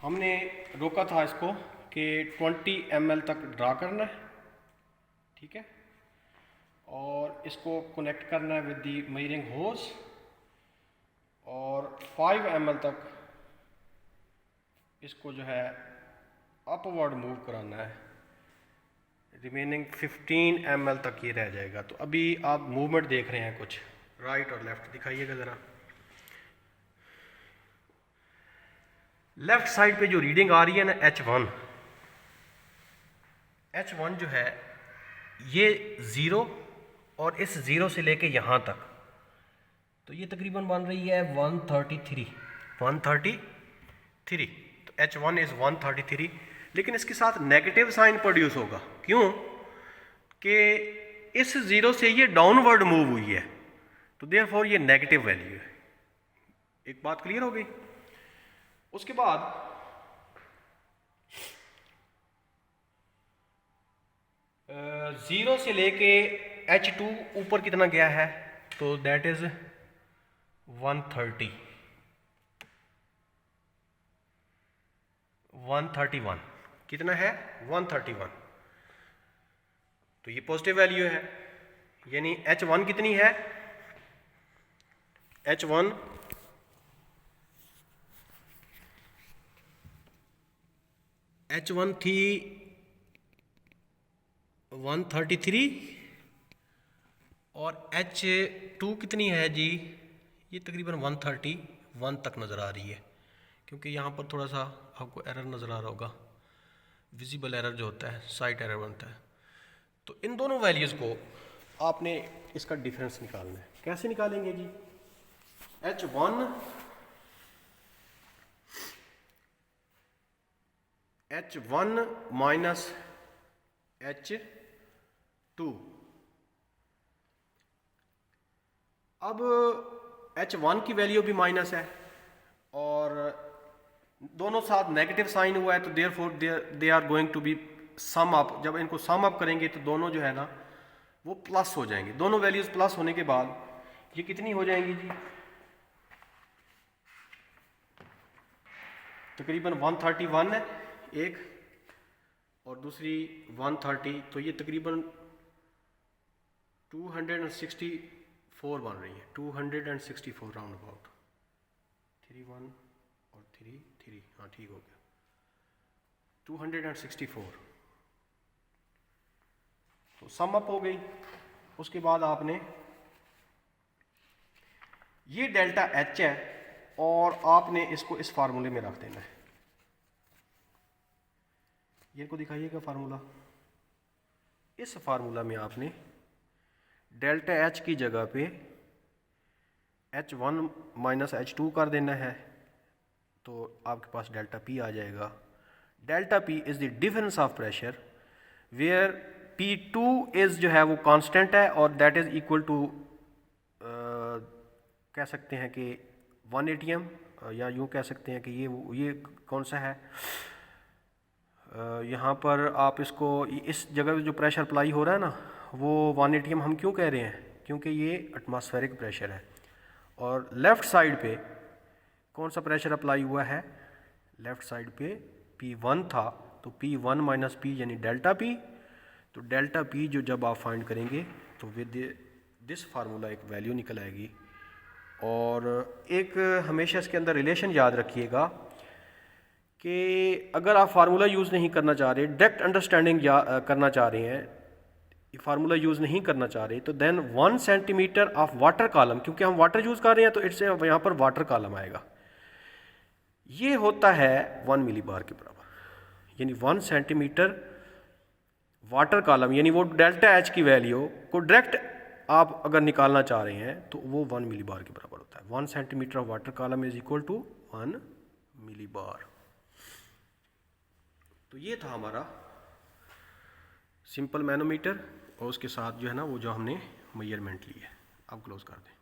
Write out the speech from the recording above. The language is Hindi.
हमने रोका था इसको कि 20 ml तक ड्रा करना है, ठीक है, और इसको कनेक्ट करना है विद दी मेजरिंग होज और 5 ml तक इसको जो है अपवर्ड मूव कराना है। रिमेनिंग 15 ml तक ये रह जाएगा। तो अभी आप मूवमेंट देख रहे हैं कुछ राइट और लेफ्ट, दिखाइएगा ज़रा। लेफ्ट साइड पे जो रीडिंग आ रही है ना H1 जो है ये 0 और इस 0 से लेके यहाँ तक, तो ये तकरीबन बन रही है 133। तो H1 इज़ 133, लेकिन इसके साथ नेगेटिव साइन प्रोड्यूस होगा। क्यों? कि इस 0 से ये डाउनवर्ड मूव हुई है, तो देयरफॉर ये नेगेटिव वैल्यू है। एक बात क्लियर हो गई। उसके बाद 0 से लेके H2 ऊपर कितना गया है, तो दैट इज 131। कितना है? 131। तो ये पॉजिटिव वैल्यू है, यानी H1 कितनी है? H1 थी 133 और H2 कितनी है जी? ये तकरीबन 131 तक नज़र आ रही है, क्योंकि यहाँ पर थोड़ा सा आपको एरर नज़र आ रहा होगा, विजिबल एरर जो होता है, साइट एरर बनता है। तो इन दोनों वैल्यूज़ को आपने इसका डिफरेंस निकालना है। कैसे निकालेंगे जी? H1 minus H2। अब H1 की वैल्यू भी माइनस है और दोनों साथ नेगेटिव साइन हुआ है, तो therefore they are going to be sum up. जब इनको सम अप करेंगे तो दोनों जो है ना वो प्लस हो जाएंगे। दोनों वैल्यूज प्लस होने के बाद ये कितनी हो जाएंगी जी? तकरीबन 131 है एक और दूसरी 130, तो ये तकरीबन 264 बन रही है। 264 राउंड अबाउट 31 और 3, हाँ ठीक हो गया, 264। तो सम अप हो गई। उसके बाद आपने ये डेल्टा H है और आपने इसको इस फार्मूले में रख देना है। ये को दिखाइएगा फार्मूला। इस फार्मूला में आपने डेल्टा H की जगह पे H1 माइनस H2 कर देना है, तो आपके पास डेल्टा P आ जाएगा। Delta P is the difference of pressure where P2 is जो है वो कांस्टेंट है और दैट इज़ इक्वल टू कह सकते हैं कि 1 atm, या यूँ कह सकते हैं कि ये कौन सा है, यहाँ पर आप इसको इस जगह जो प्रेशर अप्लाई हो रहा है ना वो 1 atm हम क्यों कह रहे हैं? क्योंकि ये एटमॉस्फेरिक प्रेशर है। और लेफ़्ट साइड पे कौन सा प्रेशर अप्लाई हुआ है? लेफ़्ट साइड पे P1 था, तो P1 माइनस P यानी डेल्टा P। तो डेल्टा P जो जब आप फाइंड करेंगे तो विद दिस फार्मूला एक वैल्यू निकल आएगी। और एक हमेशा इसके अंदर रिलेशन याद रखिएगा कि अगर आप फार्मूला यूज़ नहीं करना चाह रहे, डायरेक्ट अंडरस्टैंडिंग करना चाह रहे हैं, फार्मूला यूज़ नहीं करना चाह रहे, तो then 1 centimetre of water column, क्योंकि हम वाटर यूज़ कर रहे हैं तो इट्स यहाँ पर वाटर कॉलम आएगा, ये होता है 1 मिली बार के बराबर। यानी 1 सेंटीमीटर वाटर कॉलम, यानी वो डेल्टा H की वैल्यू को डायरेक्ट आप अगर निकालना चाह रहे हैं तो वो 1 मिली बार के बराबर होता है। 1 centimetre of water column is equal to 1 millibar. तो ये था हमारा सिंपल मैनोमीटर और उसके साथ जो है ना वो जो हमने मेजरमेंट ली है। अब क्लोज कर दें।